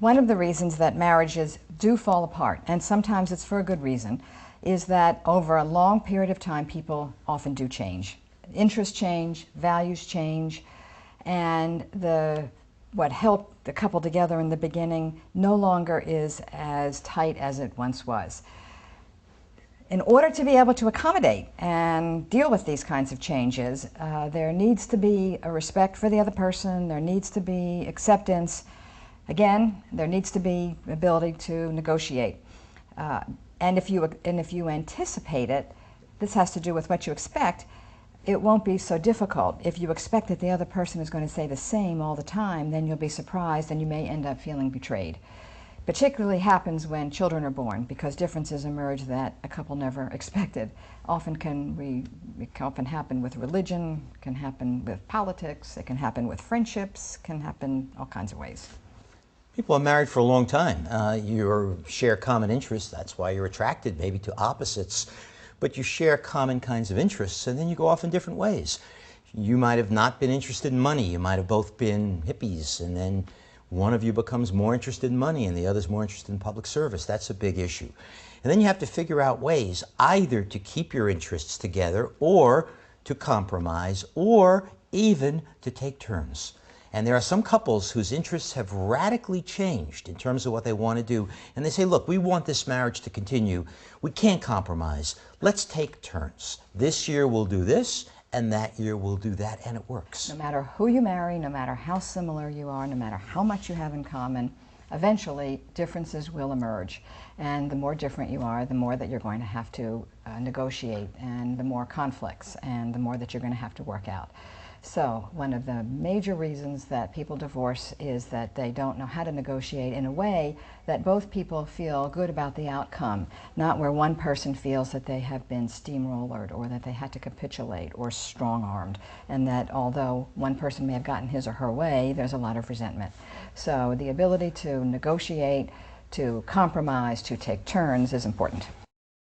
One of the reasons that marriages do fall apart, and sometimes it's for a good reason, is that over a long period of time people often do change. Interests change, values change, and what held the couple together in the beginning no longer is as tight as it once was. In order to be able to accommodate and deal with these kinds of changes, there needs to be a respect for the other person, there needs to be acceptance. Again, there needs to be ability to negotiate. And if you anticipate it, this has to do with what you expect, it won't be so difficult. If you expect that the other person is going to say the same all the time, then you'll be surprised and you may end up feeling betrayed. Particularly happens when children are born, because differences emerge that a couple never expected. It can often happen with religion, can happen with politics, it can happen with friendships, can happen all kinds of ways. People are married for a long time. You share common interests, that's why you're attracted maybe to opposites, but you share common kinds of interests and then you go off in different ways. You might have not been interested in money, you might have both been hippies, and then one of you becomes more interested in money and the other's more interested in public service. That's a big issue. And then you have to figure out ways either to keep your interests together or to compromise or even to take turns. And there are some couples whose interests have radically changed in terms of what they want to do. And they say, look, we want this marriage to continue. We can't compromise. Let's take turns. This year we'll do this, and that year we'll do that, and it works. No matter who you marry, no matter how similar you are, no matter how much you have in common, eventually differences will emerge. And the more different you are, the more that you're going to have to negotiate, and the more conflicts, and the more that you're going to have to work out. So one of the major reasons that people divorce is that they don't know how to negotiate in a way that both people feel good about the outcome, not where one person feels that they have been steamrollered or that they had to capitulate or strong-armed, and that although one person may have gotten his or her way, there's a lot of resentment. So the ability to negotiate, to compromise, to take turns is important.